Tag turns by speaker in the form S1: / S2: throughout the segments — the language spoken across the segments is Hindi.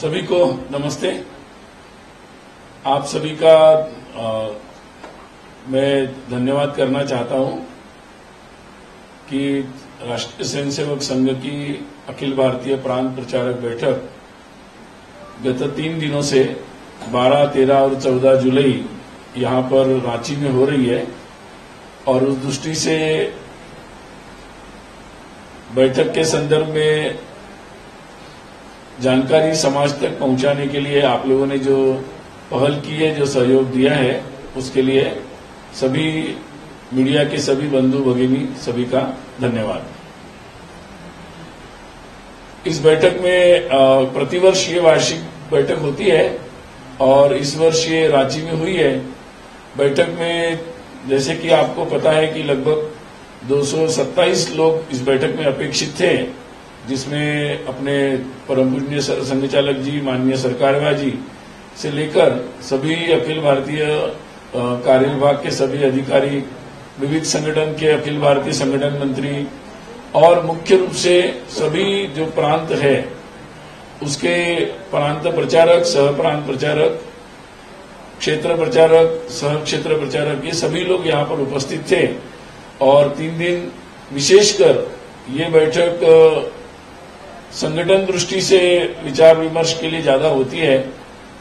S1: सभी को नमस्ते। आप सभी का मैं धन्यवाद करना चाहता हूं कि राष्ट्रीय स्वयंसेवक संघ की अखिल भारतीय प्रांत प्रचारक बैठक गत 3 दिनों से 12, 13 और 14 जुलाई यहां पर रांची में हो रही है और उस दृष्टि से बैठक के संदर्भ में जानकारी समाज तक पहुंचाने के लिए आप लोगों ने जो पहल की है, जो सहयोग दिया है, उसके लिए सभी मीडिया के सभी बंधु भगिनी सभी का धन्यवाद। इस बैठक में प्रतिवर्ष ये वार्षिक बैठक होती है और इस वर्ष ये रांची में हुई है। बैठक में जैसे कि आपको पता है कि लगभग 227 लोग इस बैठक में अपेक्षित थे, जिसमें अपने परम पूज्य संघ चालक जी, माननीय सरकारवा जी से लेकर सभी अखिल भारतीय कार्य विभाग के सभी अधिकारी, विविध संगठन के अखिल भारतीय संगठन मंत्री और मुख्य रूप से सभी जो प्रांत है उसके प्रांत प्रचारक, सह प्रांत प्रचारक, क्षेत्र प्रचारक, सह क्षेत्र प्रचारक, ये सभी लोग यहाँ पर उपस्थित थे। और 3 दिन विशेषकर ये बैठक संगठन दृष्टि से विचार विमर्श के लिए ज्यादा होती है,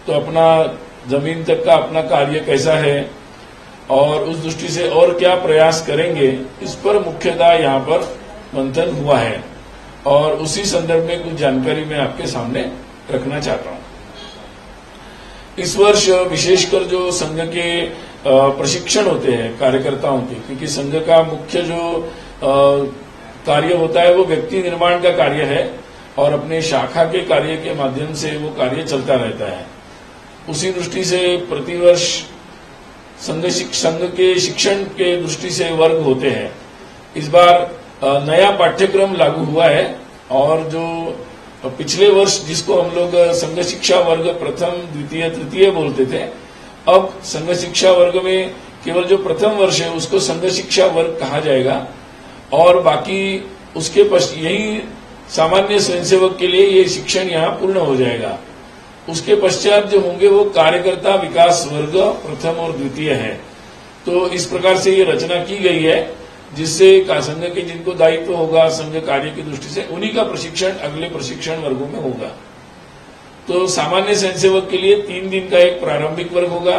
S1: तो अपना जमीन तक का अपना कार्य कैसा है और उस दृष्टि से और क्या प्रयास करेंगे, इस पर मुख्यतः यहाँ पर मंथन हुआ है और उसी संदर्भ में कुछ जानकारी मैं आपके सामने रखना चाहता हूँ। इस वर्ष विशेषकर जो संघ के प्रशिक्षण होते हैं कार्यकर्ताओं के, क्योंकि संघ का मुख्य जो कार्य होता है वो व्यक्ति निर्माण का कार्य है और अपने शाखा के कार्य के माध्यम से वो कार्य चलता रहता है। उसी दृष्टि से प्रतिवर्ष संघ के शिक्षण के दृष्टि से वर्ग होते हैं। इस बार नया पाठ्यक्रम लागू हुआ है और जो पिछले वर्ष जिसको हम लोग संघ शिक्षा वर्ग प्रथम, द्वितीय, तृतीय बोलते थे, अब संघ शिक्षा वर्ग में केवल जो प्रथम वर्ष है उसको संघ शिक्षा वर्ग कहा जाएगा और बाकी उसके यही सामान्य स्वयंसेवक के लिए ये शिक्षण यहाँ पूर्ण हो जाएगा। उसके पश्चात जो होंगे वो कार्यकर्ता विकास वर्ग प्रथम और द्वितीय है। तो इस प्रकार से ये रचना की गई है जिससे संघ के जिनको दायित्व होगा संघ कार्य की दृष्टि से, उन्हीं का प्रशिक्षण अगले प्रशिक्षण वर्गों में होगा। तो सामान्य स्वयंसेवक के लिए 3 दिन का एक प्रारंभिक वर्ग होगा,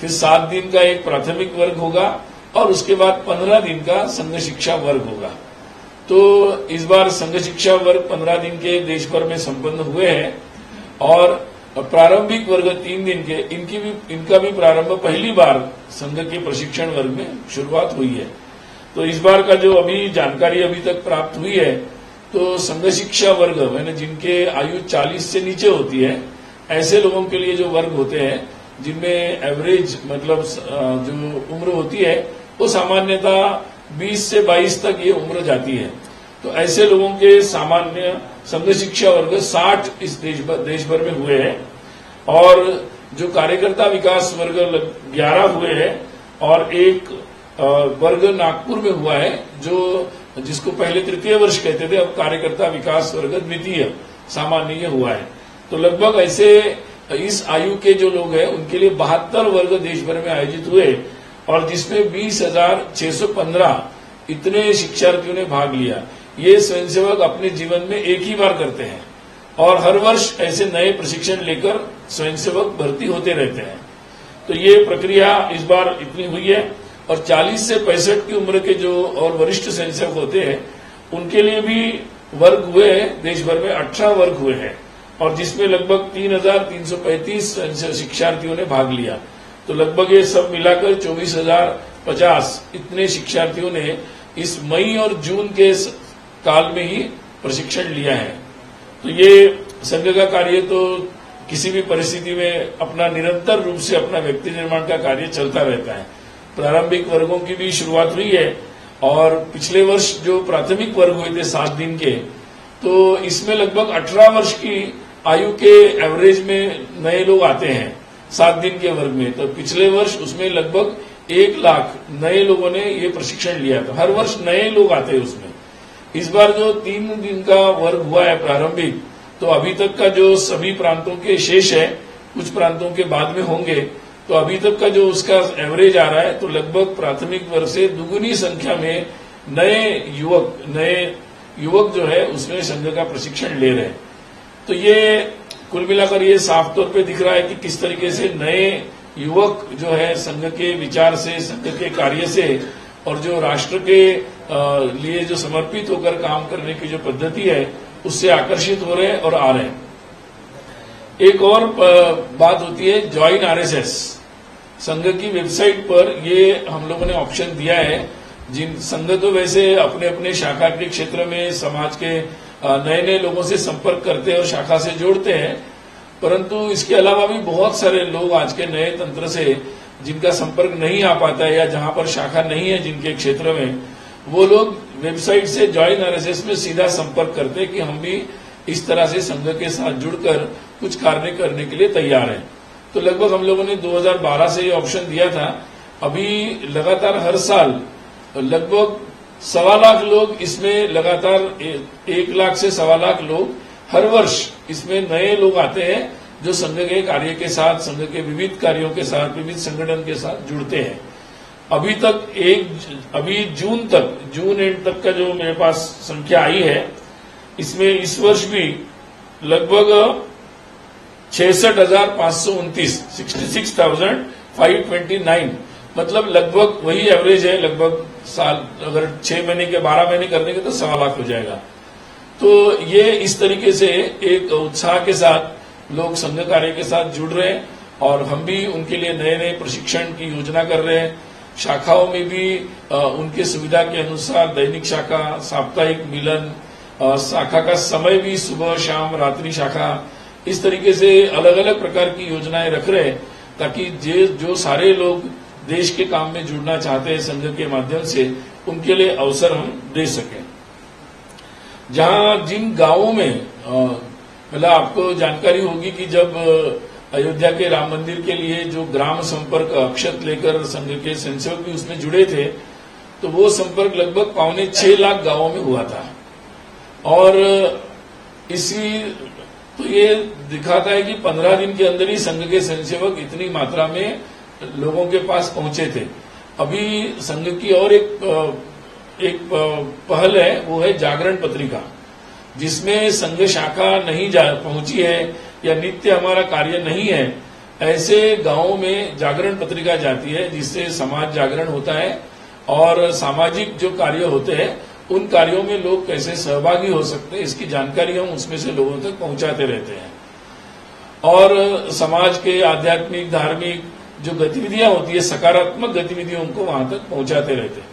S1: फिर 7 दिन का एक प्राथमिक वर्ग होगा और उसके बाद 15 दिन का संघ शिक्षा वर्ग होगा। तो इस बार संघ शिक्षा वर्ग 15 दिन के देश भर में संपन्न हुए हैं और प्रारंभिक वर्ग 3 दिन के इनका भी प्रारंभ पहली बार संघ के प्रशिक्षण वर्ग में शुरुआत हुई है। तो इस बार का जो अभी जानकारी अभी तक प्राप्त हुई है, तो संघ शिक्षा वर्ग मैंने जिनके आयु 40 से नीचे होती है, ऐसे लोगों के लिए जो वर्ग होते हैं जिनमें एवरेज मतलब जो उम्र होती है वो सामान्यतः 20 से 22 तक ये उम्र जाती है। तो ऐसे लोगों के सामान्य संघ शिक्षा वर्ग 60 इस देश भर में हुए हैं और जो कार्यकर्ता विकास वर्ग 11 हुए हैं और एक वर्ग नागपुर में हुआ है जो जिसको पहले तृतीय वर्ष कहते थे, अब कार्यकर्ता विकास वर्ग द्वितीय सामान्य हुआ है। तो लगभग ऐसे इस आयु के जो लोग हैं उनके लिए 72 वर्ग देश भर में आयोजित हुए और जिसमें 20,615 इतने शिक्षार्थियों ने भाग लिया। ये स्वयंसेवक अपने जीवन में एक ही बार करते हैं और हर वर्ष ऐसे नए प्रशिक्षण लेकर स्वयंसेवक भर्ती होते रहते हैं। तो ये प्रक्रिया इस बार इतनी हुई है और 40 से 65 की उम्र के जो और वरिष्ठ स्वयंसेवक होते हैं उनके लिए भी वर्ग हुए हैं। देश भर में 18 वर्ग हुए हैं और जिसमें लगभग 3,335 शिक्षार्थियों ने भाग लिया। तो लगभग ये सब मिलाकर 24,050 इतने शिक्षार्थियों ने इस मई और जून के काल में ही प्रशिक्षण लिया है। तो ये संघ का कार्य तो किसी भी परिस्थिति में अपना निरंतर रूप से अपना व्यक्ति निर्माण का कार्य चलता रहता है। प्रारंभिक वर्गों की भी शुरुआत हुई है और पिछले वर्ष जो प्राथमिक वर्ग हुए थे 7 दिन के, तो इसमें लगभग 18 वर्ष की आयु के एवरेज में नए लोग आते हैं 7 दिन के वर्ग में। तो पिछले वर्ष उसमें लगभग 1 लाख नए लोगों ने ये प्रशिक्षण लिया था। हर वर्ष नए लोग आते हैं उसमें। इस बार जो 3 दिन का वर्ग हुआ है प्रारंभिक, तो अभी तक का जो सभी प्रांतों के शेष है, कुछ प्रांतों के बाद में होंगे, तो अभी तक का जो उसका एवरेज आ रहा है, तो लगभग प्राथमिक वर्ग से दुगुनी संख्या में नए युवक जो है उसमें संघ का प्रशिक्षण ले रहे हैं। तो ये कुल मिलाकर ये साफ तौर पे दिख रहा है कि किस तरीके से नए युवक जो है संघ के विचार से, संघ के कार्य से और जो राष्ट्र के लिए जो समर्पित होकर काम करने की जो पद्धति है उससे आकर्षित हो रहे हैं और आ रहे हैं। एक और बात होती है ज्वाइन आरएसएस। संघ की वेबसाइट पर ये हम लोगों ने ऑप्शन दिया है। जिन संघ तो वैसे अपने अपने शाखा के क्षेत्र में समाज के नए नए लोगों से संपर्क करते हैं और शाखा से जोड़ते हैं, परंतु इसके अलावा भी बहुत सारे लोग आज के नए तंत्र से जिनका संपर्क नहीं आ पाता है या जहां पर शाखा नहीं है जिनके क्षेत्र में, वो लोग वेबसाइट से ज्वाइन आरएसएस में सीधा संपर्क करते हैं कि हम भी इस तरह से संघ के साथ जुड़कर कुछ कार्य करने के लिए तैयार हैं। तो लगभग हम लोगों ने 2012 से ये ऑप्शन दिया था। अभी लगातार हर साल लगभग 1.25 लाख लोग इसमें लगातार 1 लाख से 1.25 लाख लोग हर वर्ष इसमें नए लोग आते हैं जो संघ के कार्य के साथ, संघ के विविध कार्यों के साथ, विविध संगठन के साथ जुड़ते हैं। अभी जून एंड तक का जो मेरे पास संख्या आई है, इसमें इस वर्ष भी लगभग 66,529 66,529 मतलब लगभग वही एवरेज है। लगभग साल अगर 6 महीने के 12 महीने करने के तो 1.25 लाख हो जाएगा। तो ये इस तरीके से एक उत्साह के साथ लोग संघ कार्य के साथ जुड़ रहे हैं और हम भी उनके लिए नए नए प्रशिक्षण की योजना कर रहे हैं। शाखाओं में भी उनके सुविधा के अनुसार दैनिक शाखा, साप्ताहिक मिलन, शाखा का समय भी सुबह शाम रात्रि शाखा, इस तरीके से अलग अलग प्रकार की योजनाएं रख रहे हैं ताकि जो सारे लोग देश के काम में जुड़ना चाहते हैं संघ के माध्यम से, उनके लिए अवसर हम दे सकें। जहां जिन गांवों में मतलब आपको जानकारी होगी कि जब अयोध्या के राम मंदिर के लिए जो ग्राम संपर्क अक्षत लेकर संघ के स्वयंसेवक भी उसमें जुड़े थे, तो वो संपर्क लगभग 5.25 लाख गांवों में हुआ था। और तो ये दिखाता है कि 15 दिन के अंदर ही संघ के स्वयंसेवक इतनी मात्रा में लोगों के पास पहुंचे थे। अभी संघ की और एक पहल है, वो है जागरण पत्रिका, जिसमें संघ शाखा नहीं पहुंची है या नित्य हमारा कार्य नहीं है, ऐसे गांवों में जागरण पत्रिका जाती है जिससे समाज जागरण होता है और सामाजिक जो कार्य होते हैं उन कार्यों में लोग कैसे सहभागी हो सकते हैं इसकी जानकारी हम उसमें से लोगों तक पहुंचाते रहते हैं। और समाज के आध्यात्मिक धार्मिक जो गतिविधियां होती है, सकारात्मक गतिविधियों उनको वहां तक पहुंचाते रहते हैं।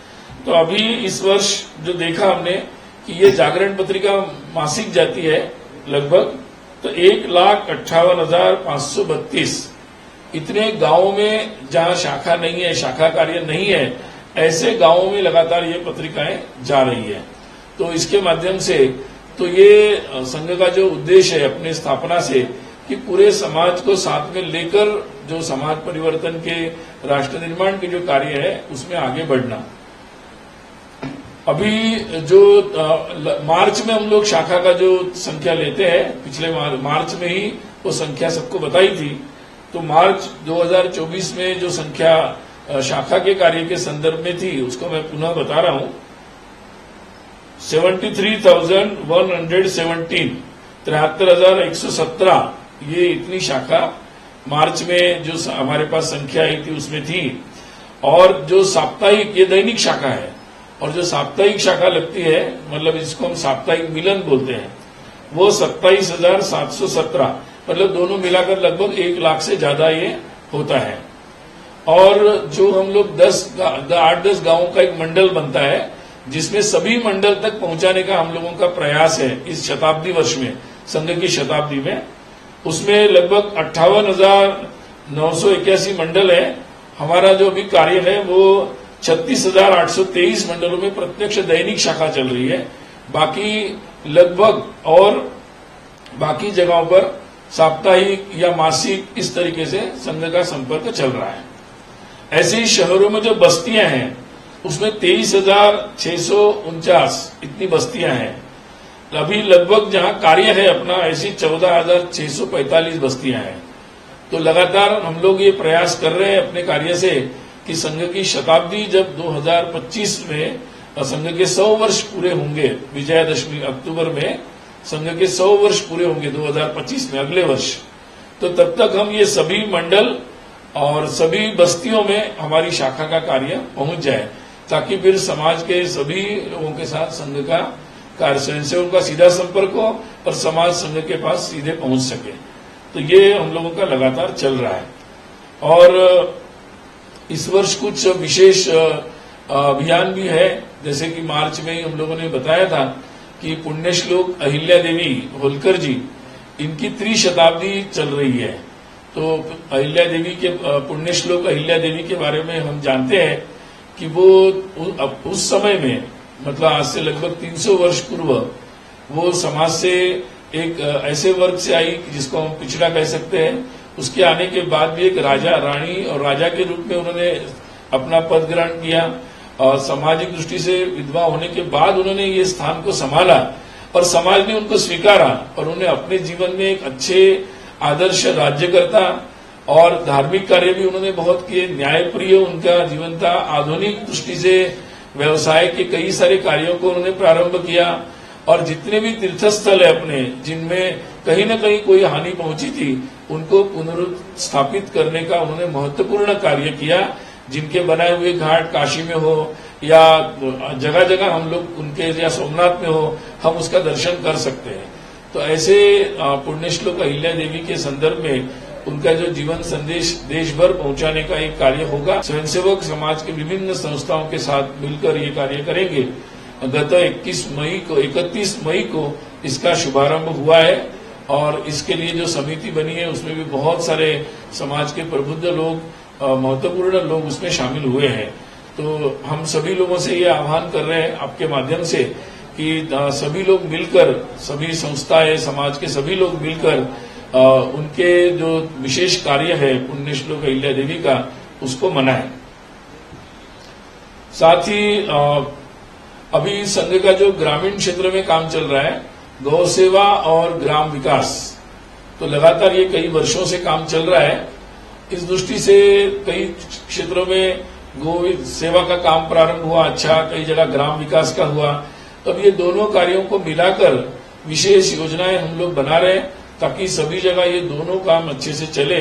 S1: तो अभी इस वर्ष जो देखा हमने कि ये जागरण पत्रिका मासिक जाती है लगभग, तो 1,58,532 इतने गांवों में जहां शाखा नहीं है, शाखा कार्य नहीं है, ऐसे गांवों में लगातार ये पत्रिकाएं जा रही है। तो इसके माध्यम से तो ये संघ का जो उद्देश्य है अपनी स्थापना से कि पूरे समाज को साथ में लेकर जो समाज परिवर्तन के, राष्ट्र निर्माण के जो कार्य है उसमें आगे बढ़ना। अभी जो मार्च में हम लोग शाखा का जो संख्या लेते हैं, पिछले मार्च में ही वो संख्या सबको बताई थी। तो मार्च 2024 में जो संख्या शाखा के कार्य के संदर्भ में थी उसको मैं पुनः बता रहा हूं। 73,117 73,117 ये इतनी शाखा मार्च में जो हमारे पास संख्या आई थी उसमें थी। और जो साप्ताहिक, ये दैनिक शाखा है, और जो साप्ताहिक शाखा लगती है, मतलब जिसको हम साप्ताहिक मिलन बोलते हैं, वो 27,717 मतलब दोनों मिलाकर लगभग 1 लाख से ज्यादा ये होता है। और जो हम लोग 8-10 गांवों का एक मंडल बनता है जिसमें सभी मंडल तक पहुंचाने का हम लोगों का प्रयास है इस शताब्दी वर्ष में, संघ की शताब्दी में। उसमें लगभग 58,981 मंडल है। हमारा जो अभी कार्य है वो 36,823 मंडलों में प्रत्यक्ष दैनिक शाखा चल रही है। बाकी लगभग और बाकी जगहों पर साप्ताहिक या मासिक इस तरीके से संघ का संपर्क चल रहा है। ऐसे ही शहरों में जो बस्तियां हैं उसमें 23,649 इतनी बस्तियां हैं। अभी लगभग जहां कार्य है अपना ऐसी 14,645 बस्तियां हैं। तो लगातार हम लोग ये प्रयास कर रहे हैं अपने कार्य से कि संघ की शताब्दी जब 2025 में संघ के 100 वर्ष पूरे होंगे, विजयादशमी अक्टूबर में संघ के 100 वर्ष पूरे होंगे 2025 में, अगले वर्ष, तो तब तक हम ये सभी मंडल और सभी बस्तियों में हमारी शाखा का कार्य पहुंच जाए, ताकि फिर समाज के सभी लोगों के साथ संघ का कार्य स्वयंसेवकों का सीधा संपर्क हो और समाज संघ के पास सीधे पहुंच सके। तो ये हम लोगों का लगातार चल रहा है। और इस वर्ष कुछ विशेष अभियान भी है, जैसे कि मार्च में ही हम लोगों ने बताया था कि पुण्यश्लोक अहिल्या देवी होलकर जी, इनकी त्रिशताब्दी चल रही है। तो अहिल्या देवी के पुण्यश्लोक अहिल्या देवी के बारे में हम जानते हैं कि वो उस समय में, मतलब आज से लगभग 300 वर्ष पूर्व, वो समाज से एक ऐसे वर्ग से आई जिसको हम पिछड़ा कह सकते हैं। उसके आने के बाद भी एक राजा, रानी और राजा के रूप में उन्होंने अपना पद ग्रहण किया और सामाजिक दृष्टि से विधवा होने के बाद उन्होंने ये स्थान को संभाला और समाज ने उनको स्वीकारा और उन्हें अपने जीवन में एक अच्छे आदर्श राज्यकर्ता और धार्मिक कार्य भी उन्होंने बहुत किए, न्यायप्रिय उनका जीवन था। आधुनिक दृष्टि से व्यवसाय के कई सारे कार्यों को उन्होंने प्रारंभ किया और जितने भी तीर्थस्थल है अपने, जिनमें कहीं न कहीं कोई हानि पहुंची थी, उनको पुनरुत्थापित करने का उन्होंने महत्वपूर्ण कार्य किया। जिनके बनाए हुए घाट काशी में हो या जगह जगह हम लोग उनके, या सोमनाथ में हो, हम उसका दर्शन कर सकते हैं। तो ऐसे पुण्यश्लोक अहिल्या देवी के संदर्भ में उनका जो जीवन संदेश देश भर पहुंचाने का एक कार्य होगा। स्वयंसेवक समाज के विभिन्न संस्थाओं के साथ मिलकर ये कार्य करेंगे। गत 31 मई को इसका शुभारंभ हुआ है और इसके लिए जो समिति बनी है उसमें भी बहुत सारे समाज के प्रबुद्ध लोग, महत्वपूर्ण लोग उसमें शामिल हुए हैं। तो हम सभी लोगों से ये आह्वान कर रहे हैं आपके माध्यम से कि सभी लोग मिलकर, सभी संस्थाएं, समाज के सभी लोग मिलकर उनके जो विशेष कार्य है पुण्यश्लोक अहिल्या देवी का, उसको मनाएं। साथ ही अभी संघ का जो ग्रामीण क्षेत्र में काम चल रहा है, गौ सेवा और ग्राम विकास, तो लगातार ये कई वर्षों से काम चल रहा है। इस दृष्टि से कई क्षेत्रों में गौ सेवा का काम प्रारंभ हुआ, अच्छा, कई जगह ग्राम विकास का हुआ। अब ये दोनों कार्यों को मिलाकर विशेष योजनाएं हम लोग बना रहे हैं ताकि सभी जगह ये दोनों काम अच्छे से चले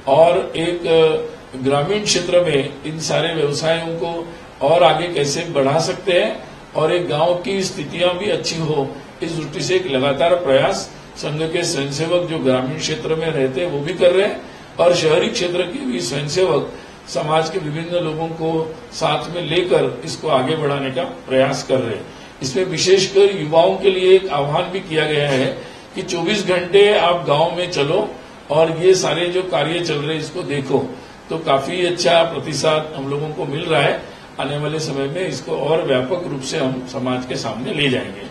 S1: और एक ग्रामीण क्षेत्र में इन सारे व्यवसायों को और आगे कैसे बढ़ा सकते हैं और एक गांव की स्थितियां भी अच्छी हो, इस दृष्टि से एक लगातार प्रयास संघ के स्वयंसेवक जो ग्रामीण क्षेत्र में रहते हैं वो भी कर रहे हैं और शहरी क्षेत्र के भी स्वयंसेवक समाज के विभिन्न लोगों को साथ में लेकर इसको आगे बढ़ाने का प्रयास कर रहे हैं। इसमें विशेषकर युवाओं के लिए एक आह्वान भी किया गया है कि 24 घंटे आप गांव में चलो और ये सारे जो कार्य चल रहे हैं इसको देखो। तो काफी अच्छा प्रतिसाद हम लोगों को मिल रहा है। आने वाले समय में इसको और व्यापक रूप से हम समाज के सामने ले जाएंगे।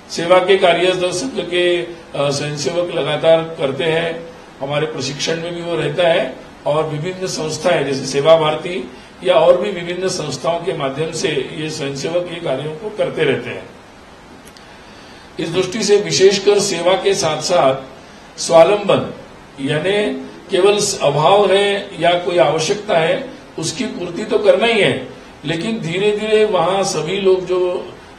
S1: सेवा के कार्य संघ के स्वयंसेवक लगातार करते हैं, हमारे प्रशिक्षण में भी वो रहता है और विभिन्न संस्थाएं जैसे सेवा भारती या और भी विभिन्न संस्थाओं के माध्यम से ये स्वयंसेवक ये कार्यों को करते रहते हैं। इस दृष्टि से विशेषकर सेवा के साथ साथ स्वावलंबन, यानी केवल अभाव है या कोई आवश्यकता है उसकी पूर्ति तो करना ही है, लेकिन धीरे धीरे वहां सभी लोग जो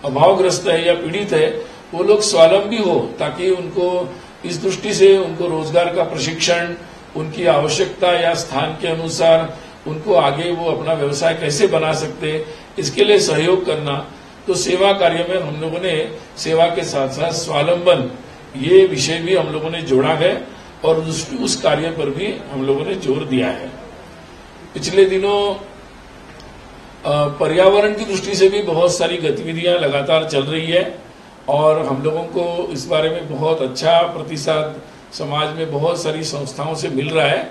S1: अभावग्रस्त है या पीड़ित है वो लोग स्वावलंबी हो, ताकि उनको इस दृष्टि से उनको रोजगार का प्रशिक्षण, उनकी आवश्यकता या स्थान के अनुसार उनको आगे वो अपना व्यवसाय कैसे बना सकते, इसके लिए सहयोग करना। तो सेवा कार्य में हम लोगों ने सेवा के साथ साथ स्वावलंबन ये विषय भी हम लोगों ने जोड़ा है और उस कार्य पर भी हम लोगों ने जोर दिया है। पिछले दिनों पर्यावरण की दृष्टि से भी बहुत सारी गतिविधियां लगातार चल रही है और हम लोगों को इस बारे में बहुत अच्छा प्रतिसाद समाज में बहुत सारी संस्थाओं से मिल रहा है।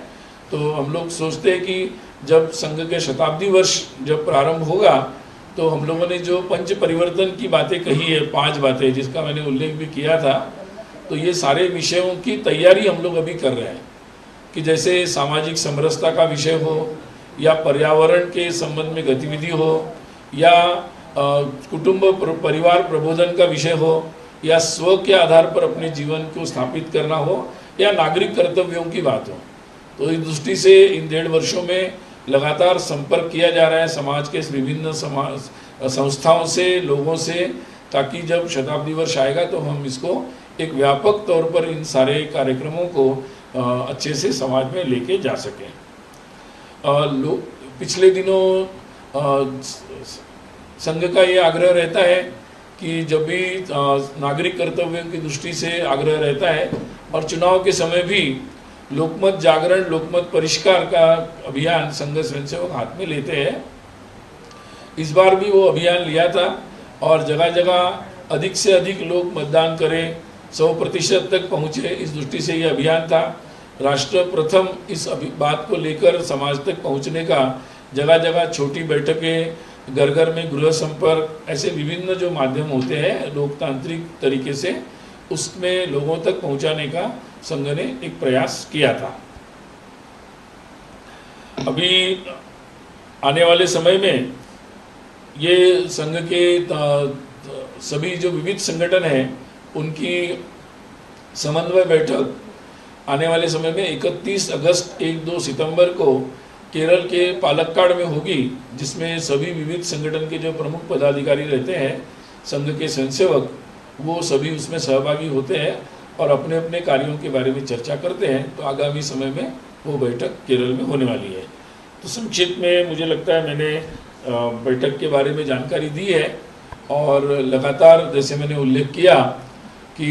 S1: तो हम लोग सोचते हैं कि जब संघ के शताब्दी वर्ष जब प्रारंभ होगा तो हम लोगों ने जो पंच परिवर्तन की बातें कही है, 5 बातें जिसका मैंने उल्लेख भी किया था, तो ये सारे विषयों की तैयारी हम लोग अभी कर रहे हैं कि जैसे सामाजिक समरसता का विषय हो या पर्यावरण के संबंध में गतिविधि हो या कुटुंब परिवार प्रबोधन का विषय हो या स्व के आधार पर अपने जीवन को स्थापित करना हो या नागरिक कर्तव्यों की बात हो। तो इस दृष्टि से इन 1.5 वर्षों में लगातार संपर्क किया जा रहा है समाज के विभिन्न समाज संस्थाओं से, लोगों से, ताकि जब शताब्दी वर्ष आएगा तो हम इसको एक व्यापक तौर पर इन सारे कार्यक्रमों को अच्छे से समाज में लेके जा सकें। पिछले दिनों संघ का ये आग्रह रहता है कि जब भी नागरिक कर्तव्यों की दृष्टि से आग्रह रहता है और चुनाव के समय भी लोकमत जागरण, लोकमत परिष्कार का अभियान संघ स्वयंसेवक हाथ में लेते हैं। इस बार भी वो अभियान लिया था और जगह जगह अधिक से अधिक लोग मतदान करें, 100% तक पहुँचे, इस दृष्टि से ये अभियान था। राष्ट्र प्रथम इस बात को लेकर समाज तक पहुँचने का जगह जगह छोटी बैठकें, घर घर में गृह संपर्क, ऐसे विभिन्न जो माध्यम होते हैं लोकतांत्रिक तरीके से, उसमें लोगों तक पहुंचाने का संघ ने एक प्रयास किया था। अभी आने वाले समय में ये संघ के सभी जो विविध संगठन हैं उनकी समन्वय बैठक आने वाले समय में 31 अगस्त 1-2 सितंबर को केरल के पालक्काड में होगी, जिसमें सभी विविध संगठन के जो प्रमुख पदाधिकारी रहते हैं, संघ के स्वयंसेवक, वो सभी उसमें सहभागी होते हैं और अपने अपने कार्यों के बारे में चर्चा करते हैं। तो आगामी समय में वो बैठक केरल में होने वाली है। तो संक्षिप्त में मुझे लगता है मैंने बैठक के बारे में जानकारी दी है और लगातार जैसे मैंने उल्लेख किया कि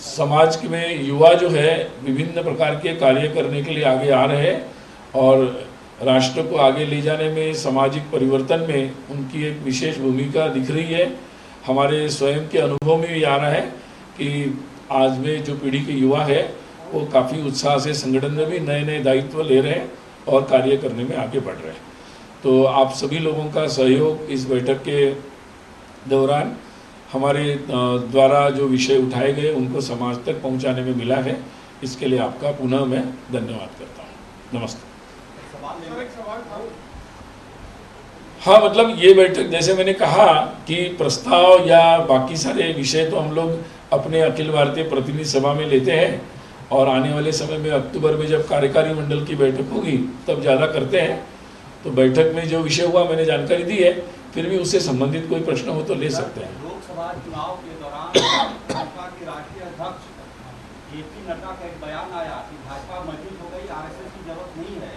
S1: समाज में युवा जो है विभिन्न प्रकार के कार्य करने के लिए आगे आ रहे हैं और राष्ट्र को आगे ले जाने में, सामाजिक परिवर्तन में उनकी एक विशेष भूमिका दिख रही है। हमारे स्वयं के अनुभव में भी आ रहा है कि आज में जो पीढ़ी के युवा है वो काफ़ी उत्साह से संगठन में भी नए नए दायित्व ले रहे हैं और कार्य करने में आगे बढ़ रहे हैं। तो आप सभी लोगों का सहयोग इस बैठक के दौरान हमारे द्वारा जो विषय उठाए गए उनको समाज तक पहुंचाने में मिला है, इसके लिए आपका पुनः मैं धन्यवाद करता हूं। नमस्ते। हाँ, मतलब ये बैठक जैसे मैंने कहा कि प्रस्ताव या बाकी सारे विषय तो हम लोग अपने अखिल भारतीय प्रतिनिधि सभा में लेते हैं और आने वाले समय में अक्टूबर में जब कार्यकारी मंडल की बैठक होगी तब ज़्यादा करते हैं। तो बैठक में जो विषय हुआ मैंने जानकारी दी है, फिर भी उससे संबंधित कोई प्रश्न हो तो ले सकते हैं।
S2: लोकसभा चुनाव के दौरान भाजपा के राष्ट्रीय अध्यक्ष जेपी नड्डा का एक बयान आया कि भाजपा मजबूत हो गई, आरएसएस की जरूरत नहीं है।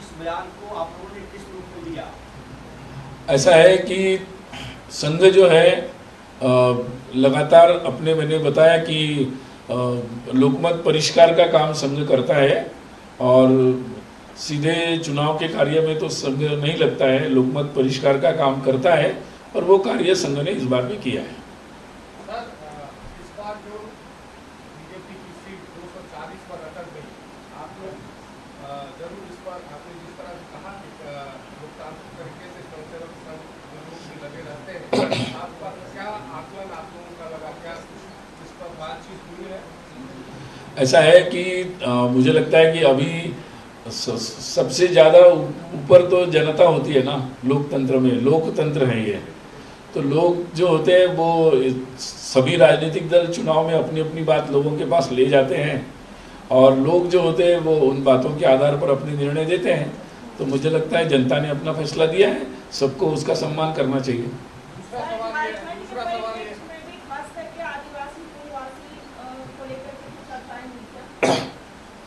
S2: इस बयान को आप लोगों ने किस रूप में लिया?
S1: ऐसा है कि संघ जो है लगातार अपने, मैंने बताया कि लोकमत परिष्कार का काम संघ करता है और सीधे चुनाव के कार्य में तो संघ नहीं लगता है, लोकमत परिष्कार का काम करता है और वो कार्य संघ ने इस बार भी किया है।
S3: सर, इस बार जो बीजेपी की सीट 240 पर अटक गई, आप लोग जरूर इस पर आपने जिस तरह से कहा कि लोकतांत्रिक तरीके से स्वयंसेवक संघ लोग भी लगे रहते हैं, आपका क्या आकलन आप लोगों का लगा, क्या इस पर बातचीत हुई है?
S1: ऐसा है कि मुझे लगता है कि अभी सबसे ज़्यादा ऊपर तो जनता होती है ना लोकतंत्र में, लोकतंत्र है ये। तो लोग जो होते हैं वो सभी राजनीतिक दल चुनाव में अपनी अपनी बात लोगों के पास ले जाते हैं और लोग जो होते हैं वो उन बातों के आधार पर अपने निर्णय देते हैं। तो मुझे लगता है जनता ने अपना फैसला दिया है, सबको उसका सम्मान करना चाहिए।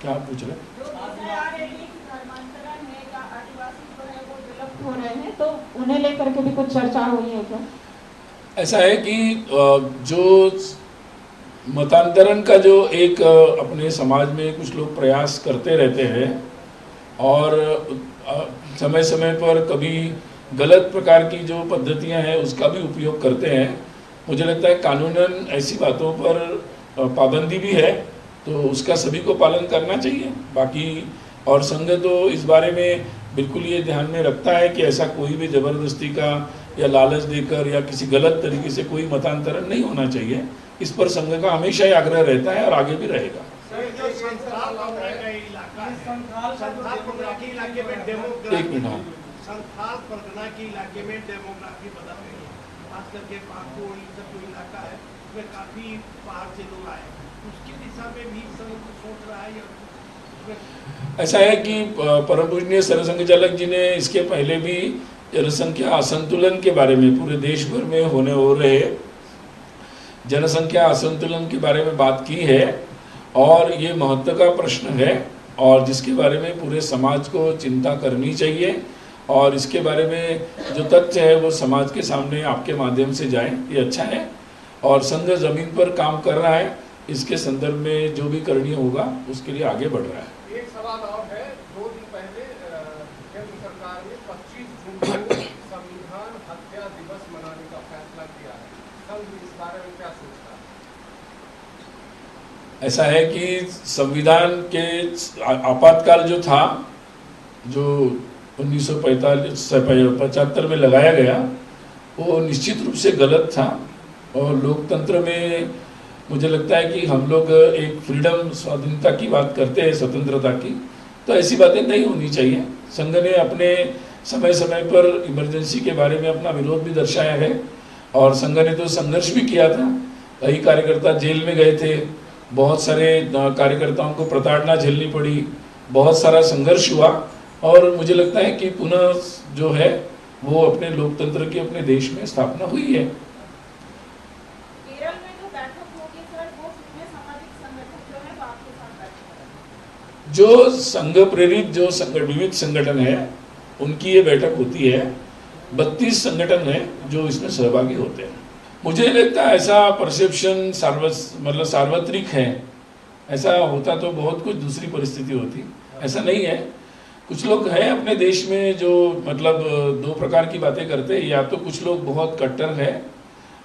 S1: क्या आप पूछ रहे हैं?
S4: हो रहे हैं तो उन्हें लेकर के भी कुछ चर्चा हुई है क्या?
S1: ऐसा है कि जो मतांतरण का जो एक अपने समाज में कुछ लोग प्रयास करते रहते हैं और समय समय पर कभी गलत प्रकार की जो पद्धतियां हैं उसका भी उपयोग करते हैं। मुझे लगता है कानूनन ऐसी बातों पर पाबंदी भी है, तो उसका सभी को पालन करना चाहिए। बाकी और संघ तो इस बारे में बिल्कुल ये ध्यान में रखता है कि ऐसा कोई भी ज़बरदस्ती का या लालच देकर या किसी गलत तरीके से कोई मतांतरण नहीं होना चाहिए। इस पर संघ का हमेशा ही आग्रह रहता है और आगे भी रहेगा।
S3: संथाल परगना के इलाके में डेमोग्राफी बदल रही है।
S5: खास करके पाकुड़ ये सब जो इलाका है उसमें काफी बाहर से लोग आए, उसकी दिशा में भी संघ कुछ सोच रहा है या उसमें
S1: ऐसा है कि परम पूजनीय सरसंघ चालक जी ने इसके पहले भी जनसंख्या असंतुलन के बारे में पूरे देश भर में हो रहे जनसंख्या असंतुलन के बारे में बात की है, और ये महत्व का प्रश्न है और जिसके बारे में पूरे समाज को चिंता करनी चाहिए, और इसके बारे में जो तथ्य है वो समाज के सामने आपके माध्यम से जाए, ये अच्छा है। और संघ जमीन पर काम कर रहा है, इसके संदर्भ में जो भी करणीय होगा उसके लिए आगे बढ़ रहा है।
S3: एक सवाल और है, 2 दिन पहले केंद्र सरकार ने 25 जून को संविधान हत्या दिवस मनाने का फैसला किया है, संघ इस बारे में क्या सोचता है?
S1: ऐसा है कि संविधान के आपातकाल जो था, जो 1975 में लगाया गया, वो निश्चित रूप से गलत था। और लोकतंत्र में मुझे लगता है कि हम लोग एक फ्रीडम, स्वाधीनता की बात करते हैं, स्वतंत्रता की, तो ऐसी बातें नहीं होनी चाहिए। संघ ने अपने समय समय पर इमरजेंसी के बारे में अपना विरोध भी दर्शाया है, और संघ ने तो संघर्ष भी किया था। कई कार्यकर्ता जेल में गए थे, बहुत सारे कार्यकर्ताओं को प्रताड़ना झेलनी पड़ी, बहुत सारा संघर्ष हुआ, और मुझे लगता है कि पुनः जो है वो अपने लोकतंत्र की अपने देश में स्थापना हुई है।
S4: केरल में जो बैठक होगी सर, वो कितने सामाजिक संगठन जो है वो आपके साथ बैठेंगे?
S1: जो संघ प्रेरित जो विविध संगठन है उनकी ये बैठक होती है। 32 संगठन है जो इसमें सहभागी होते हैं। मुझे लगता है ऐसा परसेप्शन मतलब सार्वत्रिक है। ऐसा होता तो बहुत कुछ दूसरी परिस्थिति होती, ऐसा नहीं है। कुछ लोग हैं अपने देश में जो मतलब 2 प्रकार की बातें करते हैं। या तो कुछ लोग बहुत कट्टर हैं,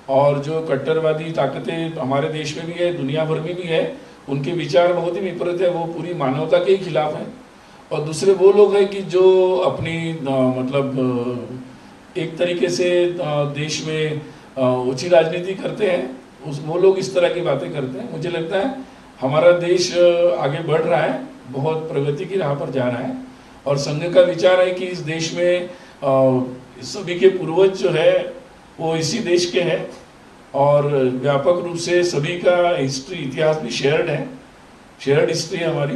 S1: और जो कट्टरवादी ताकतें हमारे देश में भी है, दुनिया भर में भी है, उनके विचार बहुत ही विपरीत है, वो पूरी मानवता के ही खिलाफ है। और दूसरे वो लोग हैं कि जो अपनी मतलब एक तरीके से देश में ऊंची राजनीति करते हैं, वो लोग इस तरह की बातें करते हैं। मुझे लगता है हमारा देश आगे बढ़ रहा है, बहुत प्रगति की राह पर जा रहा है, और संघ का विचार है कि इस देश में सभी के पूर्वज जो है वो इसी देश के हैं, और व्यापक रूप से सभी का हिस्ट्री, इतिहास भी शेयर्ड हिस्ट्री है हमारी।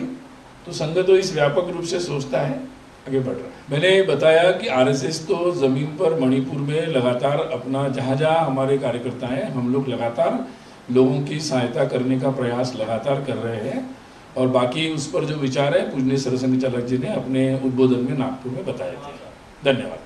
S1: तो संघ तो इस व्यापक रूप से सोचता है, आगे बढ़ रहा है। मैंने बताया कि आरएसएस तो जमीन पर मणिपुर में लगातार अपना जहाँ जहाँ हमारे कार्यकर्ता हैं, हम लोग लगातार लोगों की सहायता करने का प्रयास लगातार कर रहे हैं, और बाकी उस पर जो विचार है पूजनीय सरसंघ चालक जी ने अपने उद्बोधन में नागपुर में बताए थे। धन्यवाद।